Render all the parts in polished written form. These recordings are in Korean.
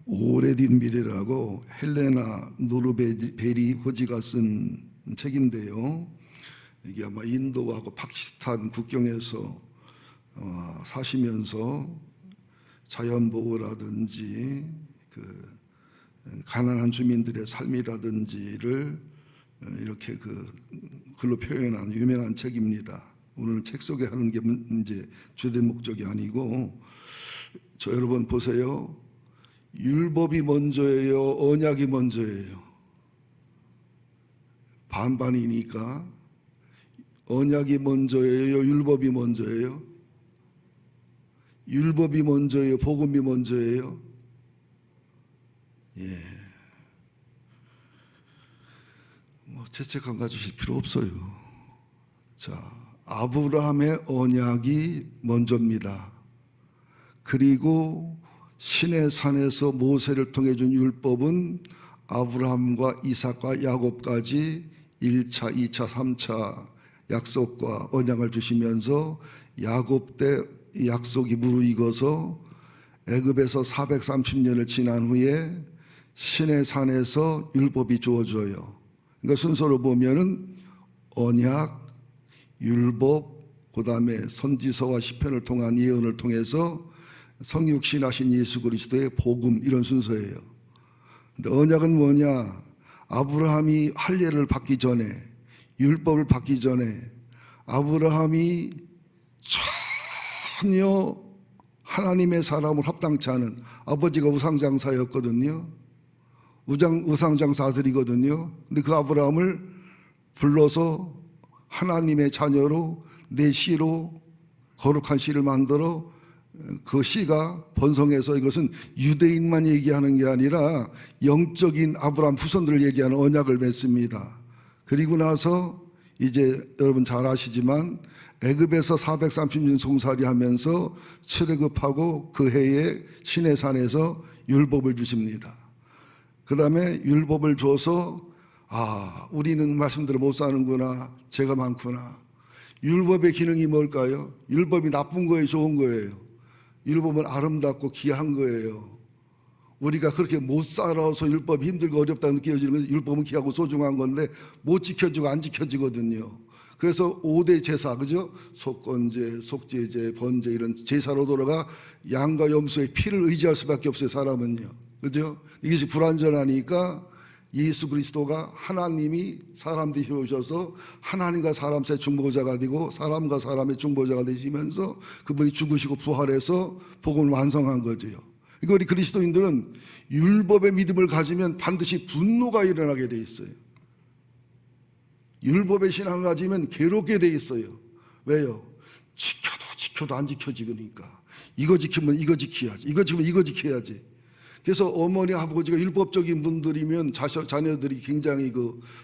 오래된 미래라고 헬레나 노르베리 호지가 쓴 책인데요. 이게 아마 인도하고 파키스탄 국경에서 사시면서 자연보호라든지 가난한 주민들의 삶이라든지를 이렇게 글로 표현한 유명한 책입니다. 오늘 책 소개하는 게 이제 주된 목적이 아니고, 여러분 보세요. 율법이 먼저예요, 언약이 먼저예요? 반반이니까 언약이 먼저예요, 율법이 먼저예요? 율법이 먼저예요, 복음이 먼저예요? 예. 죄책감 가지실 필요 없어요. 자, 아브라함의 언약이 먼저입니다. 그리고 신의 산에서 모세를 통해 준 율법은 아브라함과 이삭과 야곱까지 1차, 2차, 3차 약속과 언약을 주시면서 야곱 때 약속이 무르익어서 애굽에서 430년을 지난 후에 신의 산에서 율법이 주어져요. 그러니까 순서로 보면은 언약, 율법, 그 다음에 선지서와 시편을 통한 예언을 통해서 성육신하신 예수 그리스도의 복음, 이런 순서예요. 근데 언약은 뭐냐? 아브라함이 할례를 받기 전에, 율법을 받기 전에 아브라함이 전혀 하나님의 사람을 합당치 않은, 아버지가 우상장사였거든요. 우상장사 아들이거든요. 근데 그 아브라함을 불러서 하나님의 자녀로, 내 씨로 거룩한 씨를 만들어 그 씨가 번성해서, 이것은 유대인만 얘기하는 게 아니라 영적인 아브라함 후손들을 얘기하는 언약을 맺습니다. 그리고 나서 이제 여러분 잘 아시지만 애굽에서 430년 종살이 하면서 출애굽하고 그 해에 신의 산에서 율법을 주십니다. 그 다음에 율법을 줘서 우리는 말씀대로 못 사는구나, 죄가 많구나. 율법의 기능이 뭘까요? 율법이 나쁜 거예요, 좋은 거예요? 율법은 아름답고 귀한 거예요. 우리가 그렇게 못 살아서 율법이 힘들고 어렵다 느껴지는 건, 율법은 귀하고 소중한 건데 못 지켜지고 안 지켜지거든요. 그래서 5대 제사, 그죠? 속건제, 속죄제, 번제, 이런 제사로 돌아가 양과 염소의 피를 의지할 수밖에 없어요, 사람은요. 그죠? 이것이 불완전하니까 예수 그리스도가 하나님이 사람 되셔서 하나님과 사람 사이 중보자가 되고 사람과 사람의 중보자가 되시면서 그분이 죽으시고 부활해서 복음을 완성한 거죠. 그러니까 우리 그리스도인들은 율법의 믿음을 가지면 반드시 분노가 일어나게 돼 있어요. 율법의 신앙을 가지면 괴롭게 돼 있어요. 왜요? 지켜도 안 지켜지니까. 이거 지키면 이거 지켜야지, 이거 지키면 이거 지켜야지. 그래서 어머니 아버지가 율법적인 분들이면 자녀들이 굉장히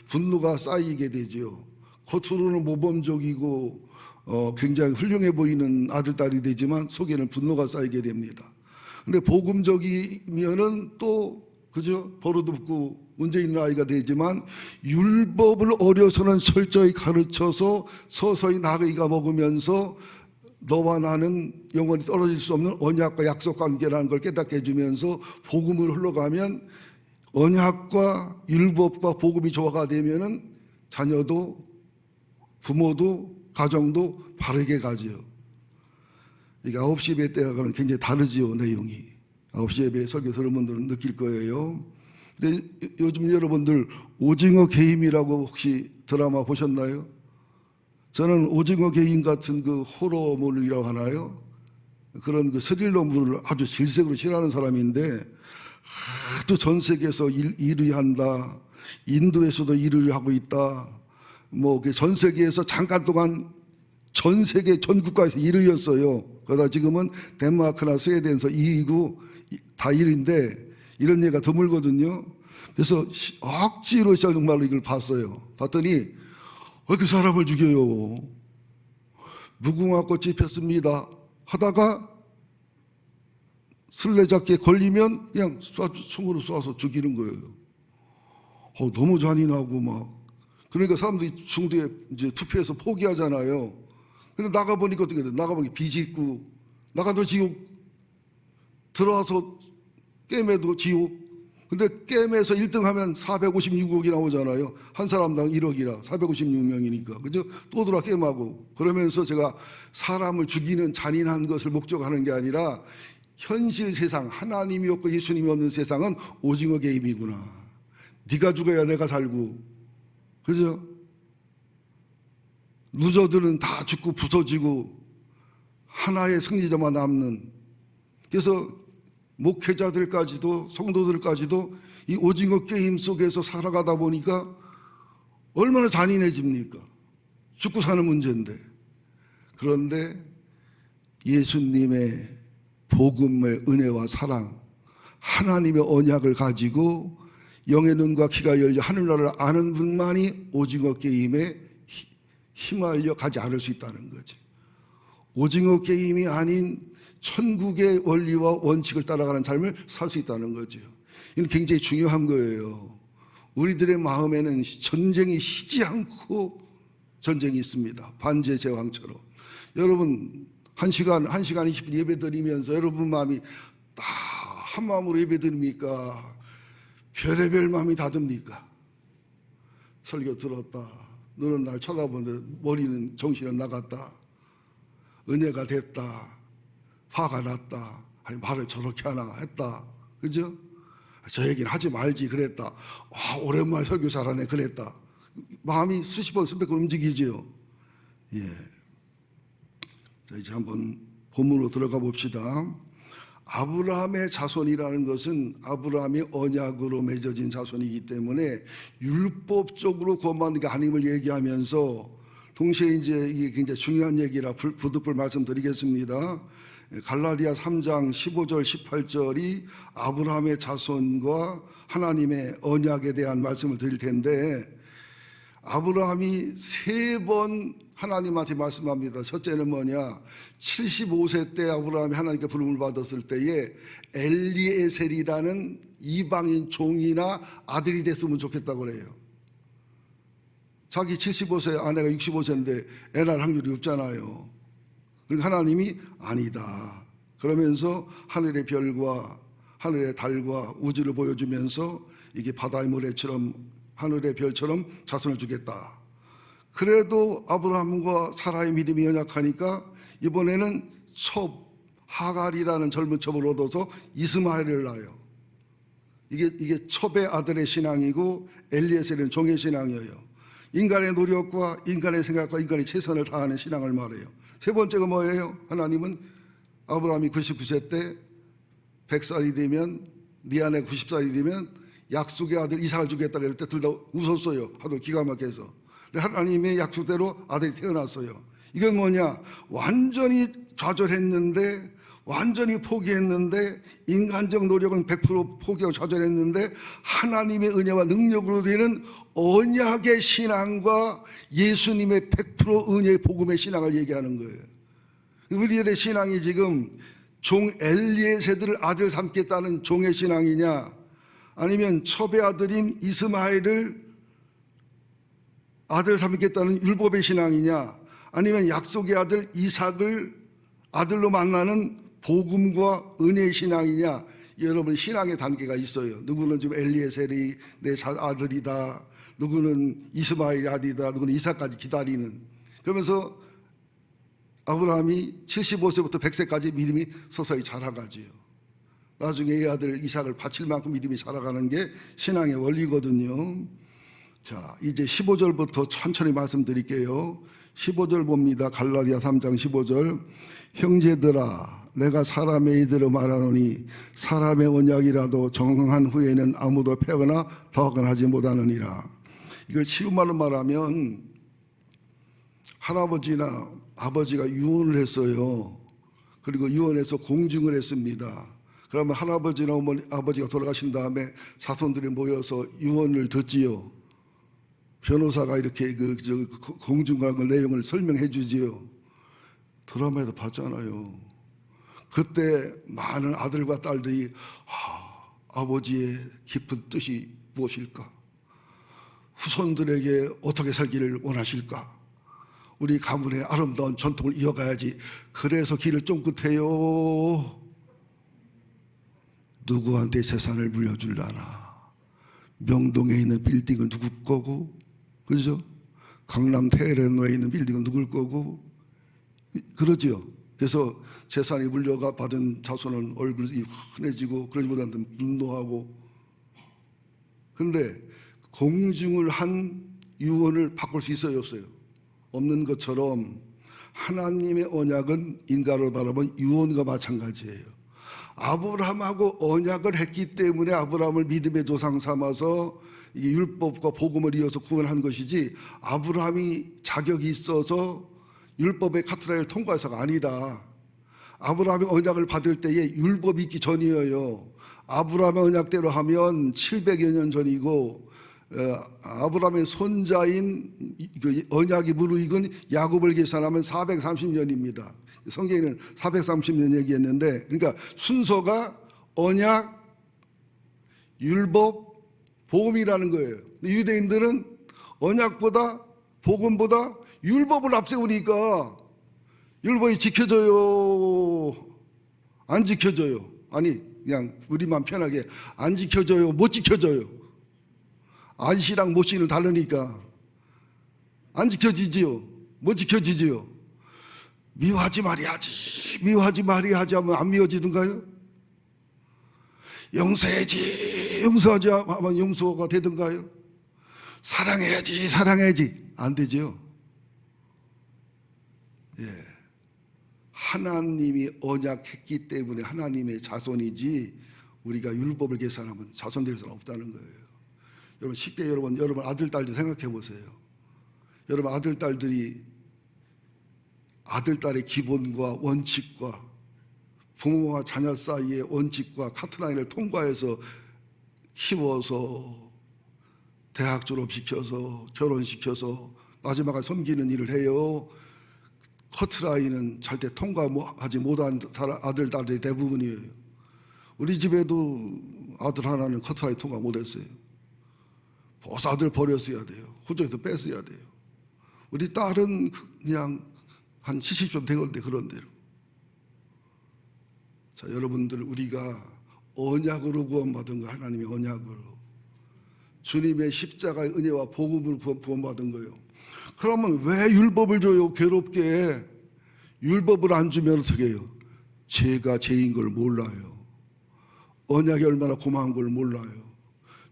분노가 쌓이게 되죠. 겉으로는 모범적이고 굉장히 훌륭해 보이는 아들 딸이 되지만 속에는 분노가 쌓이게 됩니다. 근데 복음적이면은 또, 그죠? 버릇 없고 문제 있는 아이가 되지만 율법을 어려서는 철저히 가르쳐서 서서히 나이가 먹으면서 너와 나는 영원히 떨어질 수 없는 언약과 약속 관계라는 걸 깨닫게 해주면서 복음을 흘러가면, 언약과 율법과 복음이 조화가 되면은 자녀도 부모도 가정도 바르게 가죠. 이게 9시 예배 때하고는 굉장히 다르지요, 내용이. 9시 예배 설교 들은 분들은 느낄 거예요. 근데 요즘 여러분들 오징어 게임이라고 혹시 드라마 보셨나요? 저는 오징어 게임 같은 호러물이라고 하나요? 그런 스릴러물을 아주 질색으로 싫어하는 사람인데, 하도 전 세계에서 1위 한다, 인도에서도 1위를 하고 있다, 전 세계에서 잠깐 동안 전 세계 전 국가에서 1위였어요. 그러다 지금은 덴마크나 스웨덴에서 2위고 다 1위인데 이런 얘기가 드물거든요. 그래서 억지로 정말로 이걸 봤어요. 봤더니 왜 그 사람을 죽여요? 무궁화꽃이 폈습니다 하다가 술래잡기에 걸리면 그냥 총으로 쏴서 죽이는 거예요. 너무 잔인하고 그러니까 사람들이 중도에 이제 투표해서 포기하잖아요. 근데 나가보니까 어떻게 돼? 나가보니 비집고 나가도 지옥 들어와서 게임에도 지옥. 근데 게임에서 1등 하면 456억이 나오잖아요. 한 사람당 1억이라 456명이니까. 그죠? 또 돌아 게임하고. 그러면서 제가 사람을 죽이는 잔인한 것을 목적하는 게 아니라 현실 세상, 하나님이 없고 예수님이 없는 세상은 오징어 게임이구나. 네가 죽어야 내가 살고. 그죠? 루저들은 다 죽고 부서지고 하나의 승리자만 남는. 그래서 목회자들까지도 성도들까지도 이 오징어 게임 속에서 살아가다 보니까 얼마나 잔인해집니까? 죽고 사는 문제인데. 그런데 예수님의 복음의 은혜와 사랑, 하나님의 언약을 가지고 영의 눈과 귀가 열려 하늘나라를 아는 분만이 오징어 게임에 휘말려 가지 않을 수 있다는 거지. 오징어 게임이 아닌 천국의 원리와 원칙을 따라가는 삶을 살 수 있다는 거죠. 이건 굉장히 중요한 거예요. 우리들의 마음에는 전쟁이 쉬지 않고 전쟁이 있습니다. 반지의 제왕처럼. 여러분 1시간 20분 예배 드리면서 여러분 마음이 다 한 마음으로 예배 드립니까? 별의별 마음이 다 듭니까? 설교 들었다. 눈은 날 쳐다보는데 머리는 정신은 나갔다. 은혜가 됐다. 화가 났다. 아니, 말을 저렇게 하나 했다. 그죠? 저 얘기는 하지 말지 그랬다. 오랜만에 설교 잘하네 그랬다. 마음이 수십 번 수백 번 움직이지요. 예. 자, 이제 한번 본문으로 들어가 봅시다. 아브라함의 자손이라는 것은 아브라함이 언약으로 맺어진 자손이기 때문에 율법적으로 구원받는 게 아님을 얘기하면서 동시에 이제 이게 굉장히 중요한 얘기라 부득불 말씀드리겠습니다. 갈라디아 3장 15절 18절이 아브라함의 자손과 하나님의 언약에 대한 말씀을 드릴 텐데, 아브라함이 3번 하나님한테 말씀합니다. 첫째는 뭐냐? 75세 때 아브라함이 하나님께 부름을 받았을 때에 엘리에셀이라는 이방인 종이나 아들이 됐으면 좋겠다고 그래요. 자기 75세, 아내가 65세인데 애 낳을 확률이 없잖아요. 그러니까 하나님이 아니다. 그러면서 하늘의 별과 하늘의 달과 우주를 보여주면서 이게 바다의 모래처럼 하늘의 별처럼 자손을 주겠다. 그래도 아브라함과 사라의 믿음이 연약하니까 이번에는 하갈이라는 젊은 첩을 얻어서 이스마엘을 낳아요. 이게 첩의 아들의 신앙이고 엘리에셀은 종의 신앙이에요. 인간의 노력과 인간의 생각과 인간의 최선을 다하는 신앙을 말해요. 세 번째가 뭐예요? 하나님은 아브라함이 99세 때 100살이 되면, 네 아내 90살이 되면 약속의 아들 이삭을 주겠다 그럴 때 둘 다 웃었어요. 하도 기가 막혀서. 근데 하나님의 약속대로 아들이 태어났어요. 이건 뭐냐? 완전히 좌절했는데, 완전히 포기했는데, 인간적 노력은 100% 포기하고 좌절했는데 하나님의 은혜와 능력으로 되는 언약의 신앙과 예수님의 100% 은혜의 복음의 신앙을 얘기하는 거예요. 우리들의 신앙이 지금 종 엘리에셀을 아들 삼겠다는 종의 신앙이냐, 아니면 첩의 아들인 이스마엘을 아들 삼겠다는 율법의 신앙이냐, 아니면 약속의 아들 이삭을 아들로 만나는 복음과 은혜의 신앙이냐. 여러분, 신앙의 단계가 있어요. 누구는 지금 엘리에셀이 내 아들이다, 누구는 이스마엘이 아들이다, 누구는 이삭까지 기다리는. 그러면서 아브라함이 75세부터 100세까지 믿음이 서서히 자라가지요. 나중에 이 아들 이삭을 바칠 만큼 믿음이 자라가는 게 신앙의 원리거든요. 자, 이제 15절부터 천천히 말씀드릴게요. 15절 봅니다. 갈라디아 3장 15절. 형제들아, 내가 사람의 이들을 말하노니 사람의 언약이라도 정한 후에는 아무도 패거나 더하거나 하지 못하느니라. 이걸 쉬운 말로 말하면 할아버지나 아버지가 유언을 했어요. 그리고 유언해서 공증을 했습니다. 그러면 할아버지나 어머니, 아버지가 돌아가신 다음에 자손들이 모여서 유언을 듣지요. 변호사가 이렇게 공증과 내용을 설명해 주지요. 드라마에도 봤잖아요. 그때 많은 아들과 딸들이 아버지의 깊은 뜻이 무엇일까? 후손들에게 어떻게 살기를 원하실까? 우리 가문의 아름다운 전통을 이어가야지. 그래서 길을 쫑긋해요. 누구한테 재산을 물려줄라나. 명동에 있는 빌딩은 누구 거고, 그죠? 강남 테헤란로에 있는 빌딩은 누굴 거고, 그러지요. 그래서 재산이 물려가 받은 자손은 얼굴이 환해지고 그러지 못하는 분노하고. 근데 공증을 한 유언을 바꿀 수 있어요, 없어요? 없는 것처럼 하나님의 언약은 인간을 바라보면 유언과 마찬가지예요. 아브라함하고 언약을 했기 때문에 아브라함을 믿음의 조상 삼아서 이게 율법과 복음을 이어서 구원한 것이지, 아브라함이 자격이 있어서 율법의 카트라를 통과해서가 아니다. 아브라함이 언약을 받을 때에 율법이 있기 전이에요. 아브라함의 언약대로 하면 700여 년 전이고, 아브라함의 손자인 그 언약이 무르익은 야곱을 계산하면 430년입니다. 성경에는 430년 얘기했는데, 그러니까 순서가 언약, 율법, 복음이라는 거예요. 유대인들은 언약보다 복음보다 율법을 앞세우니까 율법이 지켜져요, 안 지켜져요? 아니, 그냥 우리만 편하게 안 지켜져요, 못 지켜져요? 안시랑 모시는 다르니까 안 지켜지지요, 못 지켜지지요? 미워하지 말아야지, 미워하지 말아야지 하면 안 미워지든가요? 용서해야지, 용서하지 하면 용서가 되든가요? 사랑해야지, 사랑해야지 안 되죠. 예, 하나님이 언약했기 때문에 하나님의 자손이지, 우리가 율법을 계산하면 자손 될 수는 없다는 거예요. 여러분, 쉽게 여러분 아들 딸들 생각해 보세요. 여러분 아들 딸들이 아들 딸의 기본과 원칙과 부모와 자녀 사이의 원칙과 카트라인을 통과해서 키워서 대학 졸업시켜서 결혼시켜서 마지막에 섬기는 일을 해요. 커트라인은 절대 통과하지 못한 아들 딸들이 대부분이에요. 우리 집에도 아들 하나는 커트라인 통과 못했어요. 벌써 아들 버렸어야 돼요. 호적에서 뺐어야 돼요. 우리 딸은 그냥 한 70점 되건데 그런 대로. 자, 여러분들, 우리가 언약으로 구원받은 거, 하나님의 언약으로 주님의 십자가의 은혜와 복음을 구원받은 거예요. 그러면 왜 율법을 줘요? 괴롭게. 율법을 안 주면 어떻게 해요? 죄가 죄인 걸 몰라요. 언약이 얼마나 고마운 걸 몰라요.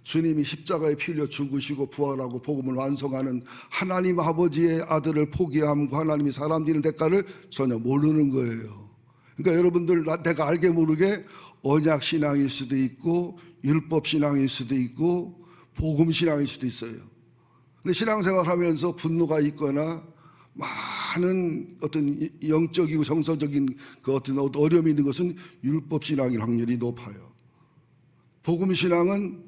주님이 십자가에 피 흘려 죽으시고 부활하고 복음을 완성하는 하나님 아버지의 아들을 포기함과 하나님이 사람 되는 대가를 전혀 모르는 거예요. 그러니까 여러분들, 내가 알게 모르게 언약 신앙일 수도 있고 율법 신앙일 수도 있고 복음 신앙일 수도 있어요. 근데 신앙생활 하면서 분노가 있거나 많은 어떤 영적이고 정서적인 그 어떤 어려움이 있는 것은 율법 신앙일 확률이 높아요. 복음 신앙은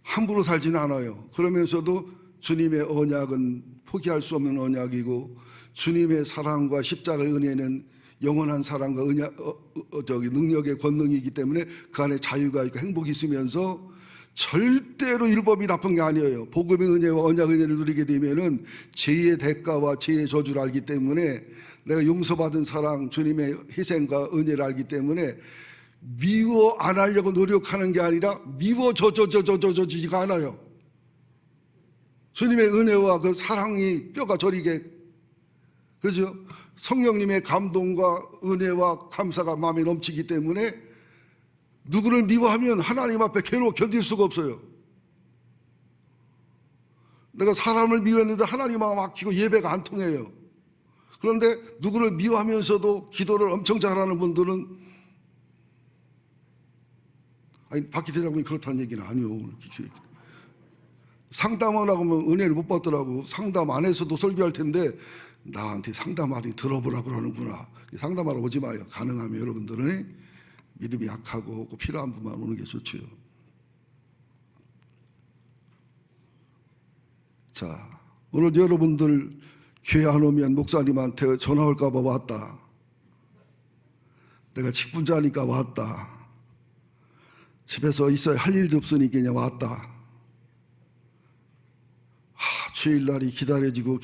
함부로 살지는 않아요. 그러면서도 주님의 언약은 포기할 수 없는 언약이고, 주님의 사랑과 십자가의 은혜는 영원한 사랑과 능력의 권능이기 때문에 그 안에 자유가 있고 행복이 있으면서 절대로 율법이 나쁜 게 아니에요. 복음의 은혜와 언약의 은혜를 누리게 되면은 죄의 대가와 죄의 저주를 알기 때문에, 내가 용서받은 사랑, 주님의 희생과 은혜를 알기 때문에 미워 안 하려고 노력하는 게 아니라 미워져지가 않아요. 주님의 은혜와 그 사랑이 뼈가 저리게, 그죠? 성령님의 감동과 은혜와 감사가 마음에 넘치기 때문에 누구를 미워하면 하나님 앞에 괴로워 견딜 수가 없어요. 내가 사람을 미워했는데 하나님 마음 막히고 예배가 안 통해요. 그런데 누구를 미워하면서도 기도를 엄청 잘하는 분들은, 아니, 박기 대장군이 그렇다는 얘기는 아니요. 상담을 하고 하면 은혜를 못 받더라고. 상담 안 해서도 설교할 텐데 나한테 상담하더니 들어보라 그러는구나. 상담하러 오지 마요. 가능하면 여러분들은 믿음이 약하고 꼭 필요한 분만 오는 게 좋죠. 자, 오늘 여러분들 교회 안 오면 목사님한테 전화 올까 봐 왔다. 내가 직분자니까 왔다. 집에서 있어야 할 일도 없으니까 그냥 왔다. 주일날이 기다려지고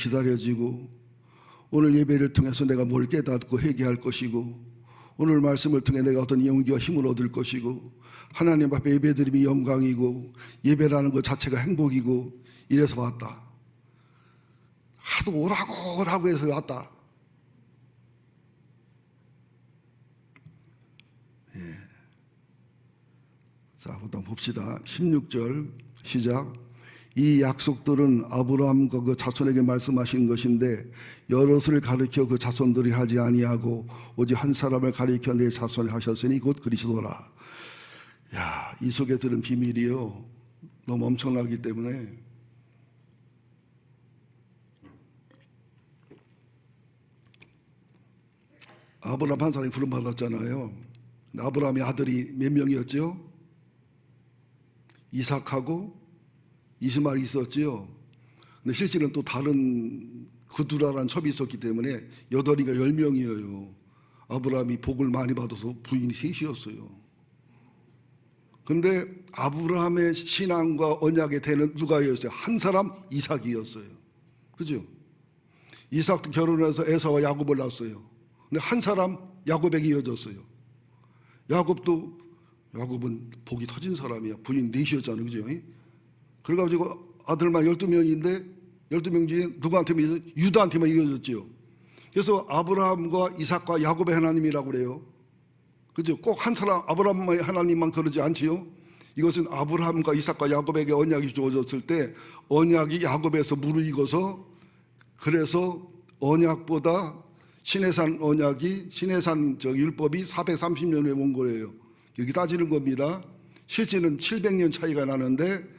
오늘 예배를 통해서 내가 뭘 깨닫고 회개할 것이고, 오늘 말씀을 통해 내가 어떤 용기와 힘을 얻을 것이고 하나님 앞에 예배드림이 영광이고 예배라는 것 자체가 행복이고 이래서 왔다. 하도 오라고 해서 왔다. 예. 자, 일단 봅시다. 16절 시작. 이 약속들은 아브라함과 그 자손에게 말씀하신 것인데 여럿을 가리켜 그 자손들이 하지 아니하고 오직 한 사람을 가리켜 내 자손을 하셨으니 곧 그리스도라. 야, 이 속에 들은 비밀이요 너무 엄청나기 때문에 아브라함 한 사람이 부름 받았잖아요. 아브라함의 아들이 몇 명이었죠? 이삭하고 이스마엘이 있었지요. 근데 실제는 또 다른 그두라라는 첩이 있었기 때문에 8이가 10명이에요. 아브라함이 복을 많이 받아서 부인이 3이었어요. 근데 아브라함의 신앙과 언약의 대는 누가였어요? 한 사람 이삭이었어요. 그죠? 이삭도 결혼해서 에사와 야곱을 낳았어요. 근데 한 사람 야곱에게 이어졌어요. 야곱은 복이 터진 사람이야. 부인 4이었잖아요. 그죠? 그래가지고 아들만 12명인데 12명 중에 누구한테만 이어졌어요? 유다한테만 이어졌지요. 그래서 아브라함과 이삭과 야곱의 하나님이라고 그래요. 그죠? 꼭 한 사람 아브라함의 하나님만 그러지 않지요. 이것은 아브라함과 이삭과 야곱에게 언약이 주어졌을 때 언약이 야곱에서 무르익어서 그래서 언약보다 시내산 언약이 시내산 율법이 430년 후에 온 거예요. 이렇게 따지는 겁니다. 실제는 700년 차이가 나는데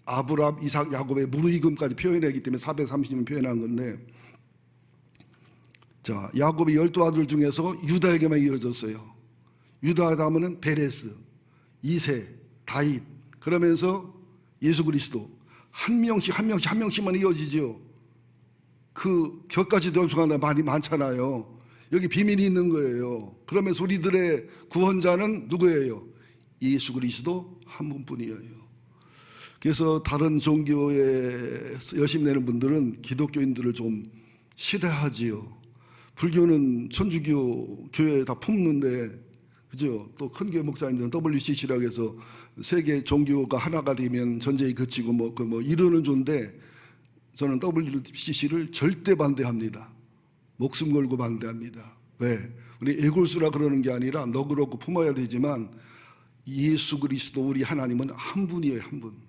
아브라함, 이삭, 야곱의 무르익음까지 표현하기 때문에 430년 표현한 건데, 자, 야곱의 12아들 중에서 유다에게만 이어졌어요. 유다 다음에는 베레스, 이세, 다윗, 그러면서 예수 그리스도 한 명씩만 이어지죠. 그 격까지 들어가는 말이 많잖아요. 여기 비밀이 있는 거예요. 그러면서 우리들의 구원자는 누구예요? 예수 그리스도 한 분뿐이에요. 그래서 다른 종교에 열심히 내는 분들은 기독교인들을 좀 싫어하지요. 불교는 천주교 교회에 다 품는데, 그죠? 또 큰 교회 목사님들은 WCC라고 해서 세계 종교가 하나가 되면 전쟁이 그치고 이러는 존데, 저는 WCC를 절대 반대합니다. 목숨 걸고 반대합니다. 왜? 우리 애골수라 그러는 게 아니라 너그럽고 품어야 되지만 예수 그리스도 우리 하나님은 한 분이에요. 한 분.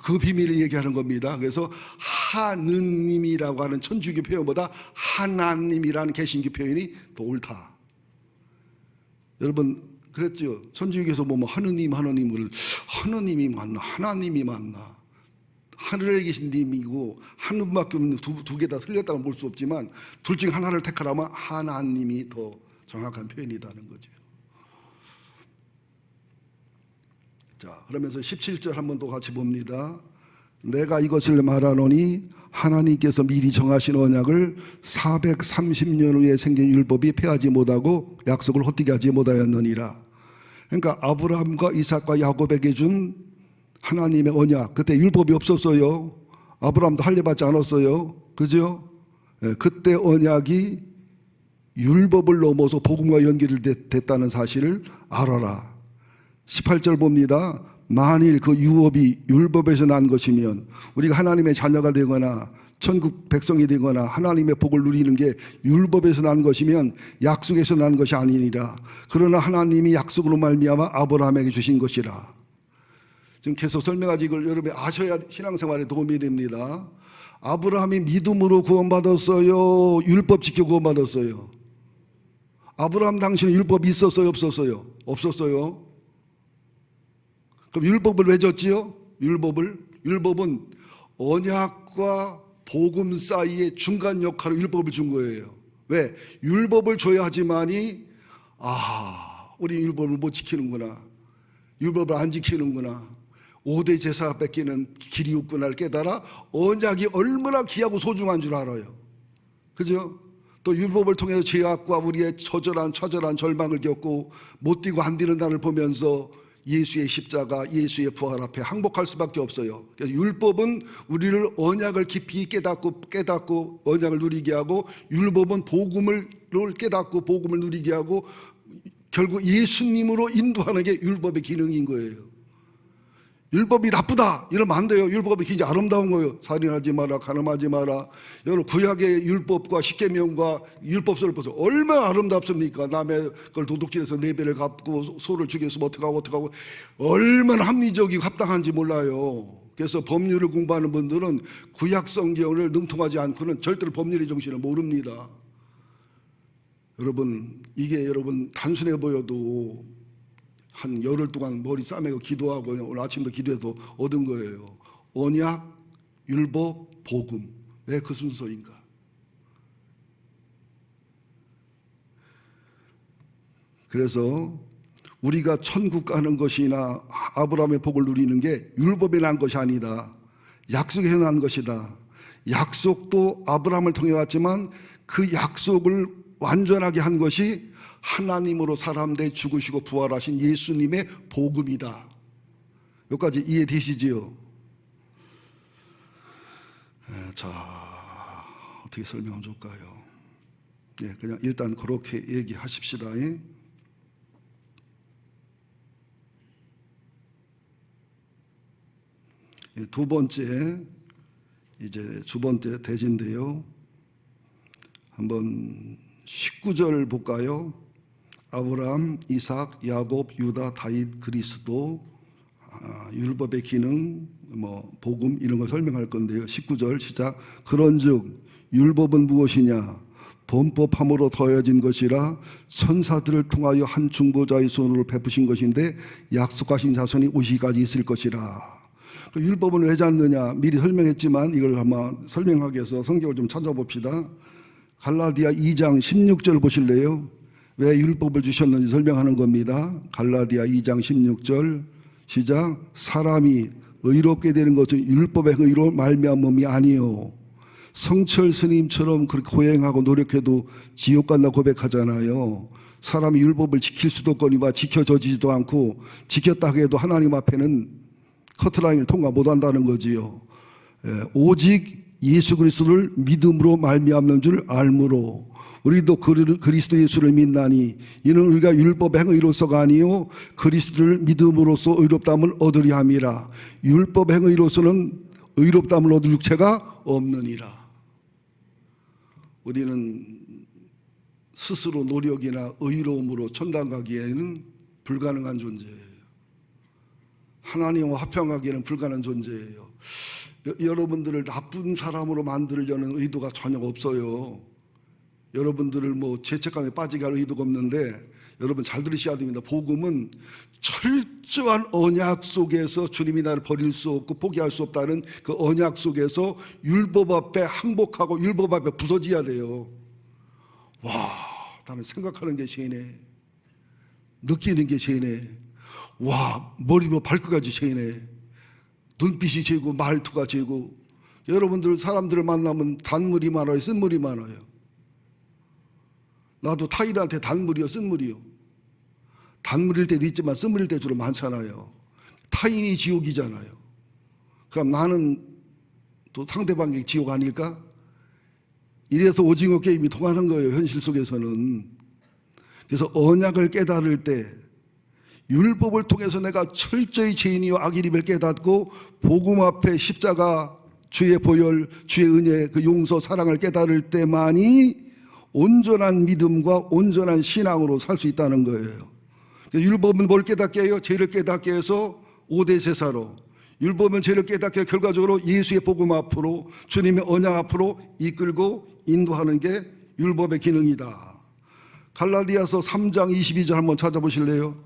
그 비밀을 얘기하는 겁니다. 그래서 하느님이라고 하는 천주교 표현보다 하나님이라는 개신교 표현이 더 옳다. 여러분 그랬죠? 천주교에서 하느님이 맞나 하나님이 맞나, 하늘에 계신 님이고 한 분밖에 없는 두 개 다 틀렸다고 볼 수 없지만 둘 중 하나를 택하라면 하나님이 더 정확한 표현이라는 거죠. 자, 그러면서 17절 한번 더 같이 봅니다. 내가 이것을 말하노니 하나님께서 미리 정하신 언약을 430년 후에 생긴 율법이 폐하지 못하고 약속을 헛되게 하지 못하였느니라. 그러니까 아브라함과 이삭과 야곱에게 준 하나님의 언약, 그때 율법이 없었어요. 아브라함도 할례받지 않았어요. 그죠? 그때 언약이 율법을 넘어서 복음과 연결됐다는 사실을 알아라. 18절 봅니다. 만일 그 유업이 율법에서 난 것이면, 우리가 하나님의 자녀가 되거나 천국 백성이 되거나 하나님의 복을 누리는 게 율법에서 난 것이면 약속에서 난 것이 아니니라. 그러나 하나님이 약속으로 말미암아 아브라함에게 주신 것이라. 지금 계속 설명하지, 이걸 여러분이 아셔야 신앙생활에 도움이 됩니다. 아브라함이 믿음으로 구원받았어요? 율법 지켜 구원받았어요? 아브라함 당시는 율법이 있었어요? 없었어요? 없었어요. 그럼 율법을 왜 줬지요? 율법은 언약과 복음 사이의 중간 역할을 율법을 준 거예요. 왜? 율법을 줘야 하지만이 우리 율법을 못 지키는구나, 율법을 안 지키는구나, 5대 제사 뺏기는 길이 없구나를 깨달아 언약이 얼마나 귀하고 소중한 줄 알아요. 그죠? 또 율법을 통해서 죄악과 우리의 처절한 절망을 겪고 못 뛰고 안 뛰는 날을 보면서 예수의 십자가, 예수의 부활 앞에 항복할 수밖에 없어요. 그래서 율법은 우리를 언약을 깊이 깨닫고 언약을 누리게 하고, 율법은 복음으로 깨닫고 복음을 누리게 하고 결국 예수님으로 인도하는 게 율법의 기능인 거예요. 율법이 나쁘다 이러면 안 돼요. 율법이 굉장히 아름다운 거예요. 살인하지 마라, 간음하지 마라. 여러분 구약의 율법과 십계명과 율법서를 보세요. 얼마나 아름답습니까? 남의 걸 도둑질해서 네 배를 갚고 소를 죽여서 어떡하고 얼마나 합리적이고 합당한지 몰라요. 그래서 법률을 공부하는 분들은 구약 성경을 능통하지 않고는 절대로 법률의 정신을 모릅니다. 여러분 이게 여러분 단순해 보여도 한 열흘 동안 머리 싸매고 기도하고 오늘 아침도 기도해도 얻은 거예요. 언약, 율법, 복음. 왜 그 순서인가? 그래서 우리가 천국 가는 것이나 아브라함의 복을 누리는 게 율법에 난 것이 아니다. 약속에 난 것이다. 약속도 아브라함을 통해 왔지만 그 약속을 완전하게 한 것이 하나님으로 사람 돼 죽으시고 부활하신 예수님의 복음이다. 여기까지 이해되시지요? 자, 어떻게 설명하면 좋을까요? 그냥 일단 그렇게 얘기하십시다. 두 번째, 이제 두 번째 대지인데요. 한번 19절 볼까요? 아브라함, 이삭, 야곱, 유다, 다윗, 그리스도, 율법의 기능, 복음 이런 걸 설명할 건데요. 19절 시작. 그런즉 율법은 무엇이냐? 범법함으로 더해진 것이라 천사들을 통하여 한 중보자의 손으로 베푸신 것인데 약속하신 자손이 오시기까지 있을 것이라. 율법은 왜 잤느냐? 미리 설명했지만 이걸 한번 설명하기 위해서 성경을 좀 찾아봅시다. 갈라디아 2장 16절 보실래요? 왜 율법을 주셨는지 설명하는 겁니다. 갈라디아 2장 16절 시작. 사람이 의롭게 되는 것은 율법의 의로 말미암음이 아니요 성철 스님처럼 그렇게 고행하고 노력해도 지옥 간다 고백하잖아요. 사람이 율법을 지킬 수도 없거니와 지켜져지지도 않고 지켰다 해도 하나님 앞에는 커트라인을 통과 못한다는 거지요. 오직 예수 그리스도를 믿음으로 말미암는 줄 알므로 우리도 그리스도 예수를 믿나니 이는 우리가 율법의 행의로서가 아니요 그리스도를 믿음으로써 의롭다함을 얻으려 함이라. 율법의 행의로서는 의롭다함을 얻을 육체가 없느니라. 우리는 스스로 노력이나 의로움으로 천당 가기에는 불가능한 존재예요. 하나님과 화평하기에는 불가능한 존재예요. 여러분들을 나쁜 사람으로 만들려는 의도가 전혀 없어요. 여러분들을 죄책감에 빠지게 할 의도가 없는데 여러분 잘 들으셔야 됩니다. 복음은 철저한 언약 속에서 주님이 나를 버릴 수 없고 포기할 수 없다는 그 언약 속에서 율법 앞에 항복하고 율법 앞에 부서져야 돼요. 와, 나는 생각하는 게 죄네. 느끼는 게 죄네. 와, 머리로 발끝까지 죄네. 눈빛이 죄고 말투가 죄고. 여러분들 사람들을 만나면 단물이 많아요, 쓴물이 많아요? 나도 타인한테 단물이요, 쓴물이요? 단물일 때도 있지만 쓴물일 때 주로 많잖아요. 타인이 지옥이잖아요. 그럼 나는 또 상대방이 지옥 아닐까? 이래서 오징어 게임이 통하는 거예요, 현실 속에서는. 그래서 언약을 깨달을 때 율법을 통해서 내가 철저히 죄인이요 악인임을 깨닫고 복음 앞에 십자가, 주의 보혈, 주의 은혜, 그 용서, 사랑을 깨달을 때만이 온전한 믿음과 온전한 신앙으로 살 수 있다는 거예요. 율법은 뭘 깨닫게 해요? 죄를 깨닫게 해서 5대 제사로. 율법은 죄를 깨닫게 해서 결과적으로 예수의 복음 앞으로, 주님의 언약 앞으로 이끌고 인도하는 게 율법의 기능이다. 갈라디아서 3장 22절 한번 찾아보실래요?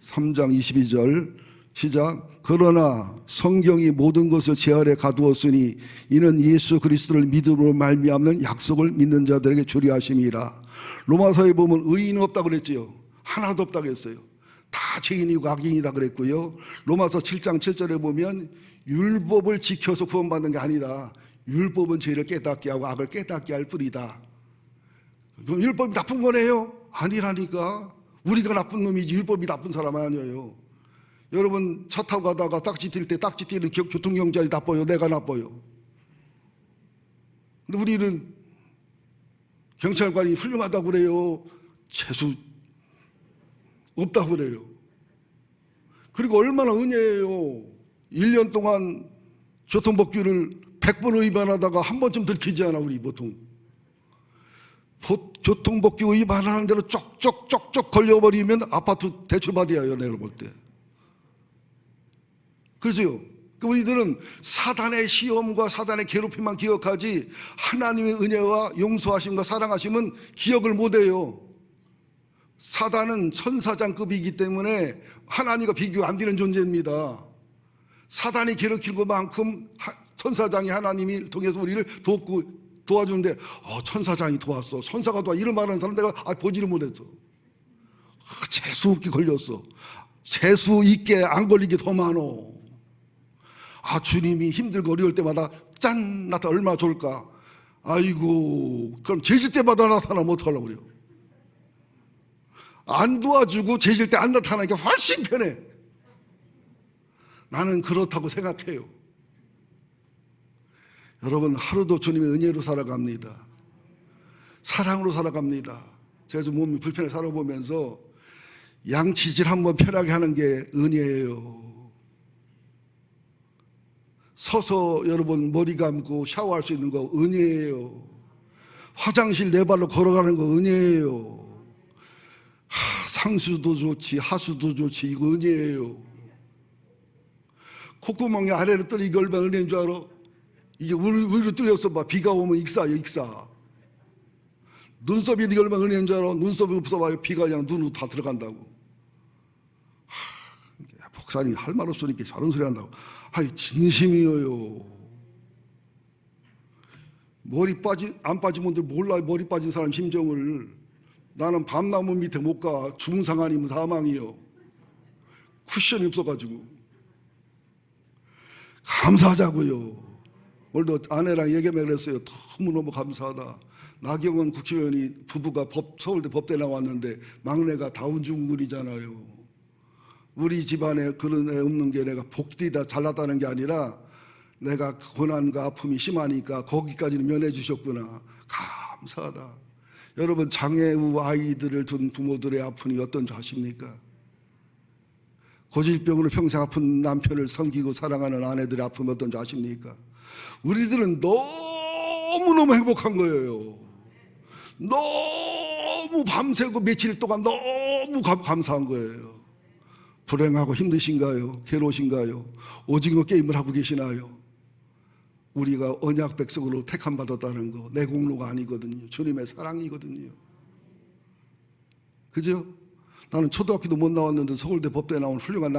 3장 22절 시작. 그러나 성경이 모든 것을 제 아래 가두었으니 이는 예수 그리스도를 믿음으로 말미암는 약속을 믿는 자들에게 주리하심이라. 로마서에 보면 의인은 없다고 그랬지요. 하나도 없다고 했어요. 다 죄인이고 악인이다 그랬고요. 로마서 7장 7절에 보면 율법을 지켜서 구원받는 게 아니다. 율법은 죄를 깨닫게 하고 악을 깨닫게 할 뿐이다. 그럼 율법이 나쁜 거네요? 아니라니까. 우리가 나쁜 놈이지 율법이 나쁜 사람 아니에요. 여러분 차 타고 가다가 딱지 뛸 때 딱지 뛰는 교통경찰이 나빠요? 내가 나빠요? 근데 우리는 경찰관이 훌륭하다고 그래요? 재수 없다고 그래요. 그리고 얼마나 은혜예요. 1년 동안 교통법규를 100번 위반하다가 한 번쯤 들키지 않아. 우리 보통 교통법규 위반하는 대로 쪽쪽쪽쪽 걸려버리면 아파트 대출받아야요. 내가 볼 때. 그래서요, 우리들은 사단의 시험과 사단의 괴롭힘만 기억하지 하나님의 은혜와 용서하심과 사랑하심은 기억을 못해요. 사단은 천사장급이기 때문에 하나님과 비교 안 되는 존재입니다. 사단이 괴롭힐 것만큼 천사장이 하나님이 통해서 우리를 도와주는데 천사장이 도왔어, 천사가 도와, 이런 말하는 사람 내가 보지를 못했어. 재수 없게 걸렸어. 재수 있게 안 걸리게 더 많어. 주님이 힘들고 어려울 때마다 짠 나타나 얼마나 좋을까. 아이고, 그럼 재질 때마다 나타나면 어떡하려고 그래요. 안 도와주고 재질 때 안 나타나니까 훨씬 편해. 나는 그렇다고 생각해요. 여러분, 하루도 주님의 은혜로 살아갑니다. 사랑으로 살아갑니다. 제가 몸이 불편해 살아보면서 양치질 한번 편하게 하는 게 은혜예요. 서서 여러분 머리 감고 샤워할 수 있는 거 은혜예요. 화장실 네 발로 걸어가는 거 은혜예요. 상수도 좋지 하수도 좋지, 이거 은혜예요. 콧구멍이 아래로 뚫려, 이거 얼마나 은혜인 줄 알아? 이게 위로 뚫렸어 봐. 비가 오면 익사요, 익사. 눈썹이 이게 얼마나 은혜인 줄 알아? 눈썹이 없어봐요. 비가 그냥 눈으로 다 들어간다고. 목사님 할 말 없으니까 저런 소리 한다고. 진심이에요. 안 빠진 분들 몰라요. 머리 빠진 사람 심정을. 나는 밤나무 밑에 못 가. 중상 아니면 사망이요. 쿠션이 없어가지고. 감사하자고요. 오늘도 아내랑 얘기하며 그랬어요. 너무너무 감사하다. 나경원 국회의원이 부부가 서울대 법대 나왔는데 막내가 다운증후군이잖아요. 우리 집안에 그런 애 없는 게 내가 복디다 잘났다는 게 아니라 내가 고난과 아픔이 심하니까 거기까지는 면해 주셨구나. 감사하다. 여러분, 장애우 아이들을 둔 부모들의 아픔이 어떤지 아십니까? 고질병으로 평생 아픈 남편을 섬기고 사랑하는 아내들의 아픔이 어떤지 아십니까? 우리들은 너무너무 행복한 거예요. 너무 밤새고 며칠 동안 너무 감사한 거예요. 불행하고 힘드신가요? 괴로우신가요? 오징어 게임을 하고 계시나요? 우리가 언약 백성으로 택함 받았다는 거 내 공로가 아니거든요. 주님의 사랑이거든요. 그죠? 나는 초등학교도 못 나왔는데 서울대 법대에 나온 훌륭한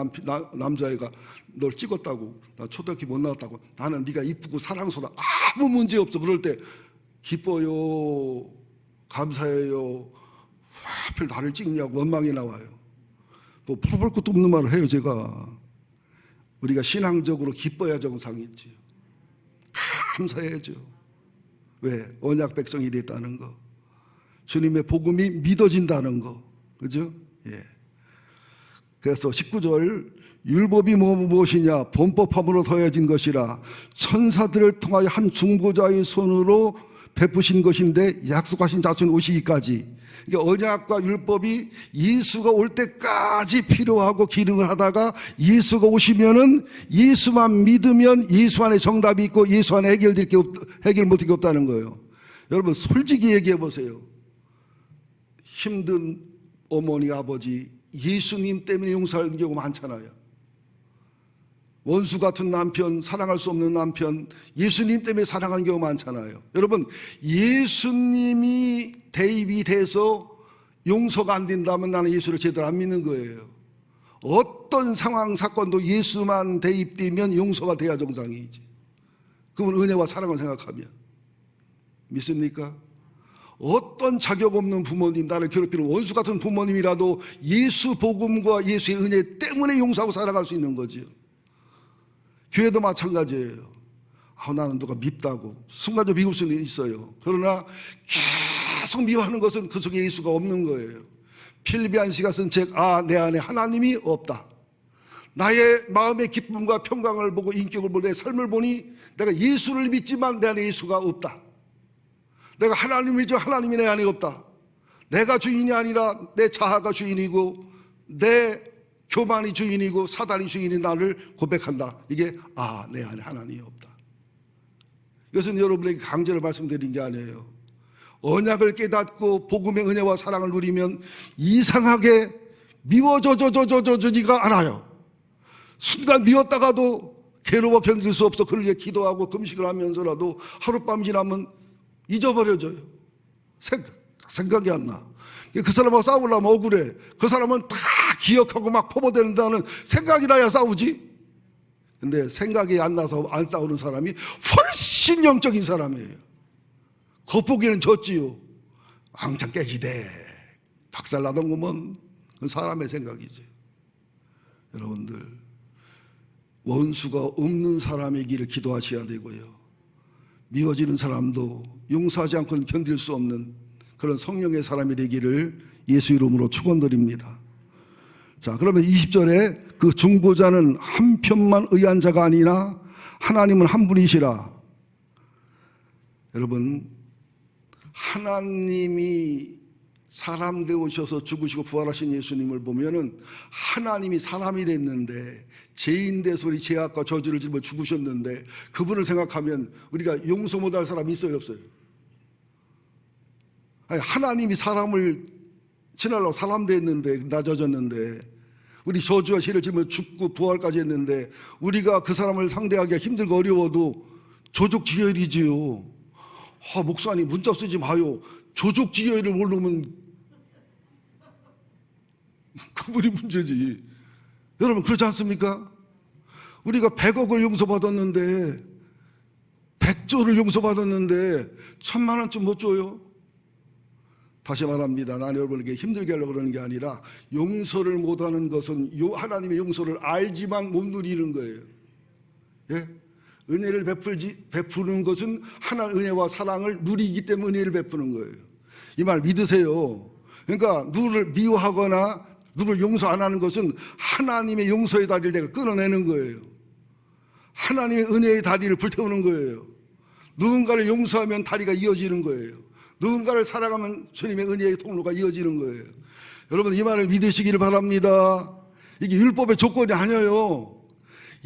남자애가 널 찍었다고. 나 초등학교 못 나왔다고. 나는 네가 이쁘고 사랑스러워. 아무 문제 없어. 그럴 때 기뻐요. 감사해요. 하필 나를 찍냐고 원망이 나와요. 뭐 풀어볼 것도 없는 말을 해요. 제가. 우리가 신앙적으로 기뻐야 정상이지. 감사해야죠. 왜? 언약 백성이 됐다는 거. 주님의 복음이 믿어진다는 거. 그죠? 예. 그래서 19절, 율법이 무엇이냐? 본법함으로 더해진 것이라 천사들을 통하여 한 중보자의 손으로 베푸신 것인데 약속하신 자손 오시기까지. 그러니까 언약과 율법이 예수가 올 때까지 필요하고 기능을 하다가 예수가 오시면은 예수만 믿으면 예수 안에 정답이 있고 예수 안에 해결 못할 게 없다는 거예요. 여러분, 솔직히 얘기해 보세요. 힘든 어머니 아버지 예수님 때문에 용서하는 경우가 많잖아요. 원수 같은 남편, 사랑할 수 없는 남편 예수님 때문에 사랑하는 경우가 많잖아요. 여러분, 예수님이 대입이 돼서 용서가 안 된다면 나는 예수를 제대로 안 믿는 거예요. 어떤 상황 사건도 예수만 대입되면 용서가 돼야 정상이지. 그건 은혜와 사랑을 생각하면. 믿습니까? 어떤 자격 없는 부모님, 나를 괴롭히는 원수 같은 부모님이라도 예수 복음과 예수의 은혜 때문에 용서하고 살아갈 수 있는 거지요. 교회도 마찬가지예요. 나는 누가 밉다고 순간적으로 미울 수는 있어요. 그러나 계속 미워하는 것은 그 속에 예수가 없는 거예요. 필립 얀시가 쓴 책, 내 안에 하나님이 없다. 나의 마음의 기쁨과 평강을 보고 인격을 보고 내 삶을 보니 내가 예수를 믿지만 내 안에 예수가 없다. 내가 하나님이죠. 하나님이 내 안에 없다. 내가 주인이 아니라 내 자아가 주인이고 내 교만이 주인이고 사단이 주인인 나를 고백한다. 이게 내 안에 하나님이 없다. 이것은 여러분에게 강제로 말씀드린 게 아니에요. 언약을 깨닫고 복음의 은혜와 사랑을 누리면 이상하게 미워져지가 않아요. 순간 미웠다가도 괴로워 견딜 수 없어 그러게 기도하고 금식을 하면서라도 하룻밤 지나면 잊어버려져요. 생각이 안 나. 그 사람하고 싸우려면 억울해. 그 사람은 다 기억하고 막 포모된다는 생각이 나야 싸우지. 근데 생각이 안 나서 안 싸우는 사람이 훨씬 영적인 사람이에요. 겉보기에는 졌지요. 왕창 깨지대 박살나던 거면 그 사람의 생각이지. 여러분들, 원수가 없는 사람이기를 기도하셔야 되고요. 미워지는 사람도 용서하지 않고는 견딜 수 없는 그런 성령의 사람이 되기를 예수 이름으로 축원드립니다. 자, 그러면 20절에 그 중보자는 한편만 의한 자가 아니라 하나님은 한 분이시라. 여러분, 하나님이 사람 되오셔서 죽으시고 부활하신 예수님을 보면은 하나님이 사람이 됐는데 죄인 돼서 우리 죄악과 저주를 지며 죽으셨는데 그분을 생각하면 우리가 용서 못할 사람이 있어요, 없어요? 아니, 하나님이 사람을 지나려고 사람 됐는데 낮아졌는데 우리 저주와 죄를 지며 죽고 부활까지 했는데 우리가 그 사람을 상대하기가 힘들고 어려워도 조족지혈이지요. 목사님 문자 쓰지 마요. 조족지혈을 모르면 그분이 문제지. 여러분 그렇지 않습니까? 우리가 100억을 용서받았는데 100조를 용서받았는데 1000만 원쯤 못 줘요? 다시 말합니다. 나는 여러분에게 힘들게 하려고 그러는 게 아니라 용서를 못하는 것은 하나님의 용서를 알지만 못 누리는 거예요. 예? 은혜를 베푸는 것은 하나님의 은혜와 사랑을 누리기 때문에 은혜를 베푸는 거예요. 이 말 믿으세요. 그러니까 누구를 미워하거나 누구를 용서 안 하는 것은 하나님의 용서의 다리를 내가 끊어내는 거예요. 하나님의 은혜의 다리를 불태우는 거예요. 누군가를 용서하면 다리가 이어지는 거예요. 누군가를 사랑하면 주님의 은혜의 통로가 이어지는 거예요. 여러분 이 말을 믿으시기를 바랍니다. 이게 율법의 조건이 아니에요.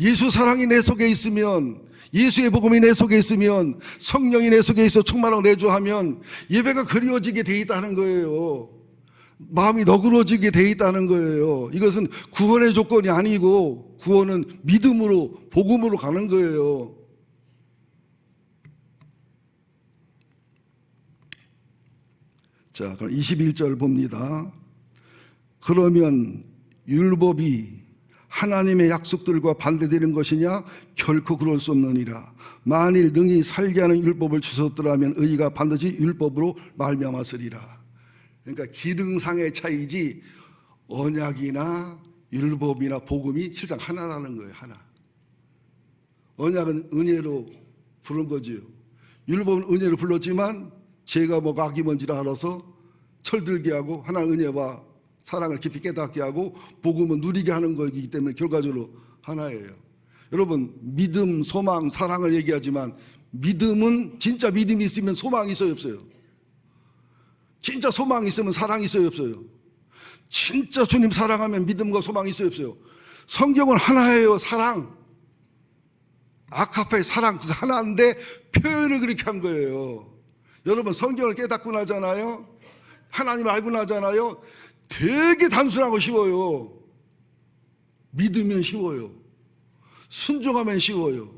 예수 사랑이 내 속에 있으면, 예수의 복음이 내 속에 있으면, 성령이 내 속에 있어 충만하고 내주하면 예배가 그리워지게 돼 있다는 거예요. 마음이 너그러지게 돼 있다는 거예요. 이것은 구원의 조건이 아니고 구원은 믿음으로 복음으로 가는 거예요. 자, 그럼 21절 봅니다. 그러면 율법이 하나님의 약속들과 반대되는 것이냐? 결코 그럴 수 없느니라. 만일 능히 살게 하는 율법을 주셨더라면 의가 반드시 율법으로 말미암았으리라. 그러니까 기능상의 차이지 언약이나 율법이나 복음이 실상 하나라는 거예요. 하나. 언약은 은혜로 부른 거지요. 율법은 은혜로 불렀지만 죄가 뭐가 악이 뭔지를 알아서 철들게 하고 하나님 은혜와 사랑을 깊이 깨닫게 하고 복음은 누리게 하는 거이기 때문에 결과적으로 하나예요. 여러분 믿음, 소망, 사랑을 얘기하지만 믿음은 진짜 믿음이 있으면 소망이 있어요, 없어요? 진짜 소망이 있으면 사랑이 있어요, 없어요? 진짜 주님 사랑하면 믿음과 소망이 있어요, 없어요? 성경은 하나예요. 사랑, 아카페 사랑 그 하나인데 표현을 그렇게 한 거예요. 여러분 성경을 깨닫고 나잖아요. 하나님을 알고 나잖아요. 되게 단순하고 쉬워요. 믿으면 쉬워요. 순종하면 쉬워요.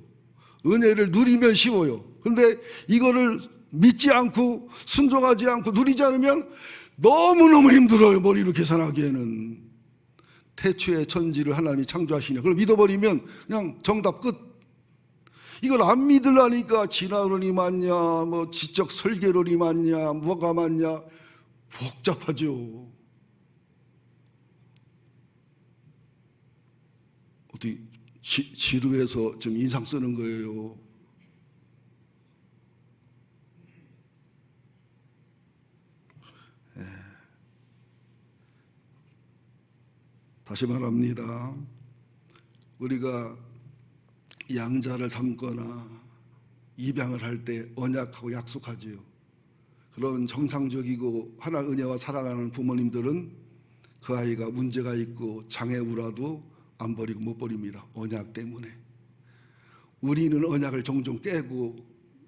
은혜를 누리면 쉬워요. 그런데 이거를 믿지 않고 순종하지 않고 누리지 않으면 너무너무 힘들어요. 머리로 계산하기에는. 태초에 천지를 하나님이 창조하시냐. 그걸 믿어버리면 그냥 정답 끝. 이걸 안 믿으려니까 진화론이 맞냐, 뭐 지적 설계론이 맞냐, 뭐가 맞냐, 복잡하죠. 어떻게 지루해서 좀 인상 쓰는 거예요. 다시 말합니다. 우리가 양자를 삼거나 입양을 할 때 언약하고 약속하지요. 그런 정상적이고 하나님 은혜와 사랑하는 부모님들은 그 아이가 문제가 있고 장애우라도 안 버리고 못 버립니다. 언약 때문에. 우리는 언약을 종종 깨고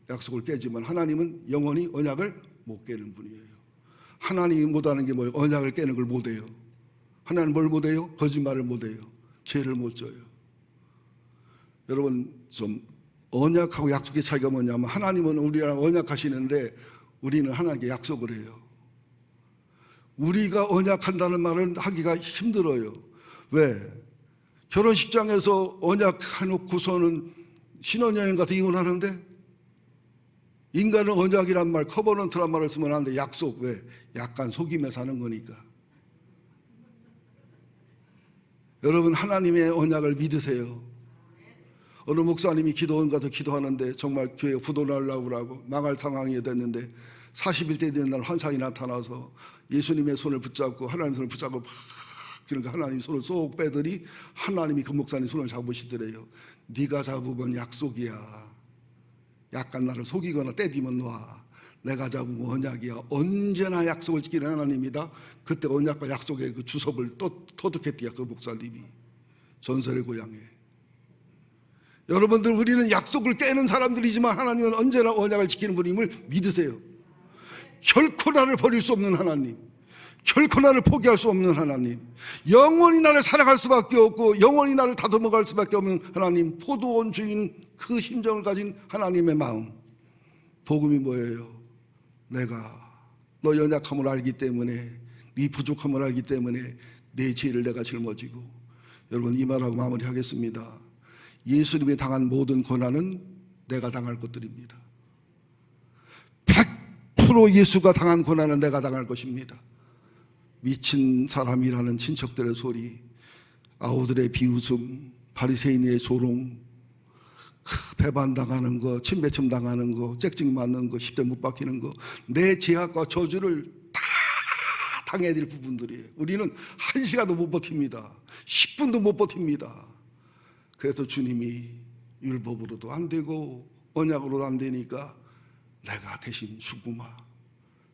약속을 깨지만 하나님은 영원히 언약을 못 깨는 분이에요. 하나님이 못하는 게 뭐예요? 언약을 깨는 걸 못해요. 하나님은 뭘 못해요? 거짓말을 못해요. 죄를 못 져요. 여러분, 좀 언약하고 약속의 차이가 뭐냐면 하나님은 우리랑 언약하시는데 우리는 하나님께 약속을 해요. 우리가 언약한다는 말은 하기가 힘들어요. 왜? 결혼식장에서 언약해놓고서는 신혼여행 가서 이혼하는데, 인간은 언약이란 말, 커버넌트란 말을 쓰면 안 돼. 약속. 왜? 약간 속임해서 하는 거니까. 여러분, 하나님의 언약을 믿으세요. 어느 목사님이 기도원 가서 기도하는데 정말 교회 부도나려고 하고 망할 상황이 됐는데 40일 되는 날 환상이 나타나서 예수님의 손을 붙잡고 하나님 손을 붙잡고 막 그러니까 하나님 손을 쏙 빼더니 하나님이 그 목사님 손을 잡으시더래요. 네가 잡으면 약속이야. 약간 나를 속이거나 때리면 놔. 내가 잡으면 언약이야. 언제나 약속을 지키는 하나님이다. 그때 언약과 약속의 그 주석을 또 터득했대요. 그 목사님이 전설의 고향에. 여러분들, 우리는 약속을 깨는 사람들이지만 하나님은 언제나 언약을 지키는 분임을 믿으세요. 결코 나를 버릴 수 없는 하나님, 결코 나를 포기할 수 없는 하나님, 영원히 나를 사랑할 수밖에 없고 영원히 나를 다듬어갈 수밖에 없는 하나님, 포도원 주인 그 심정을 가진 하나님의 마음. 복음이 뭐예요? 내가 너 연약함을 알기 때문에, 네 부족함을 알기 때문에 내 죄를 내가 짊어지고. 여러분, 이 말하고 마무리하겠습니다. 예수님이 당한 모든 고난은 내가 당할 것들입니다. 100% 예수가 당한 고난은 내가 당할 것입니다. 미친 사람이라는 친척들의 소리, 아우들의 비웃음, 바리새인의 조롱, 배반당하는 거, 침배침 당하는 거, 짹짹 맞는 거, 10대 못 박히는 거, 내 죄악과 저주를 다 당해야 될 부분들이에요. 우리는 1시간도 못 버팁니다. 10분도 못 버팁니다. 그래서 주님이 율법으로도 안 되고 언약으로도 안 되니까 내가 대신 죽으마.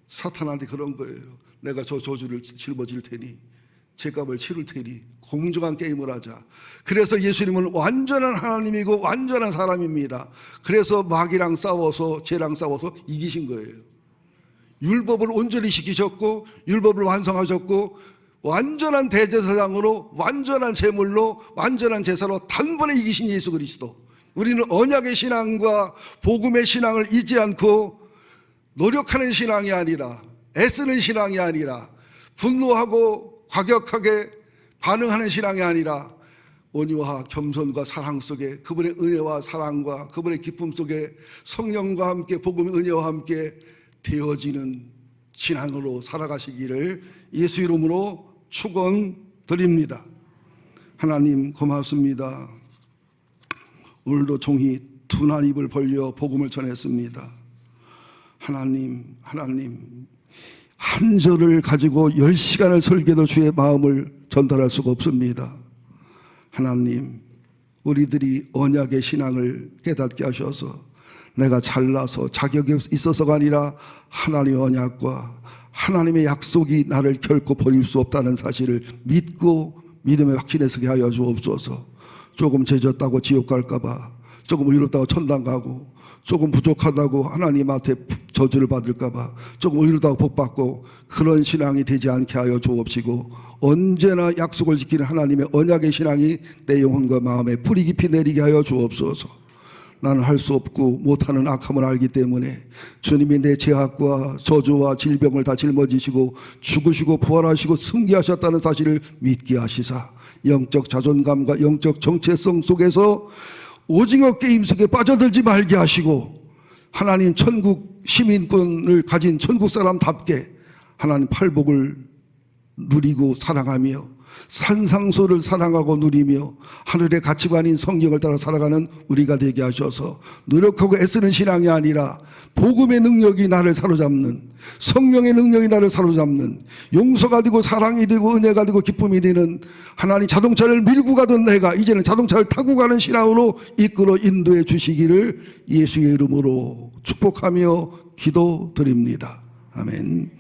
사탄한테 그런 거예요. 내가 저 저주를 짊어질 테니, 죄값을 치를 테니 공정한 게임을 하자. 그래서 예수님은 완전한 하나님이고 완전한 사람입니다. 그래서 마귀랑 싸워서, 죄랑 싸워서 이기신 거예요. 율법을 온전히 지키셨고 율법을 완성하셨고 완전한 대제사장으로, 완전한 제물로, 완전한 제사로 단번에 이기신 예수 그리스도. 우리는 언약의 신앙과 복음의 신앙을 잊지 않고 노력하는 신앙이 아니라, 애쓰는 신앙이 아니라, 분노하고 과격하게 반응하는 신앙이 아니라 온유와 겸손과 사랑 속에 그분의 은혜와 사랑과 그분의 기쁨 속에 성령과 함께 복음의 은혜와 함께 되어지는 신앙으로 살아가시기를 예수 이름으로 축원드립니다. 하나님 고맙습니다. 오늘도 종이 둔한 입을 벌려 복음을 전했습니다. 하나님 한 절을 가지고 10시간을 설교도 주의 마음을 전달할 수가 없습니다. 하나님, 우리들이 언약의 신앙을 깨닫게 하셔서 내가 잘나서 자격이 있어서가 아니라 하나님의 언약과 하나님의 약속이 나를 결코 버릴 수 없다는 사실을 믿고 믿음에 확신에 서게 하여 주옵소서. 조금 죄졌다고 지옥 갈까봐, 조금 의롭다고 천당 가고, 조금 부족하다고 하나님한테 저주를 받을까봐, 조금 의롭다고 복받고 그런 신앙이 되지 않게 하여 주옵시고, 언제나 약속을 지키는 하나님의 언약의 신앙이 내 영혼과 마음에 뿌리 깊이 내리게 하여 주옵소서. 나는 할 수 없고 못하는 악함을 알기 때문에 주님이 내 죄악과 저주와 질병을 다 짊어지시고 죽으시고 부활하시고 승리하셨다는 사실을 믿게 하시사 영적 자존감과 영적 정체성 속에서 오징어 게임 속에 빠져들지 말게 하시고 하나님 천국 시민권을 가진 천국 사람답게 하나님 팔복을 누리고 사랑하며 산상수를 사랑하고 누리며 하늘의 가치관인 성경을 따라 살아가는 우리가 되게 하셔서 노력하고 애쓰는 신앙이 아니라 복음의 능력이 나를 사로잡는, 성령의 능력이 나를 사로잡는, 용서가 되고 사랑이 되고 은혜가 되고 기쁨이 되는, 하나님 자동차를 밀고 가던 내가 이제는 자동차를 타고 가는 신앙으로 이끌어 인도해 주시기를 예수의 이름으로 축복하며 기도드립니다. 아멘.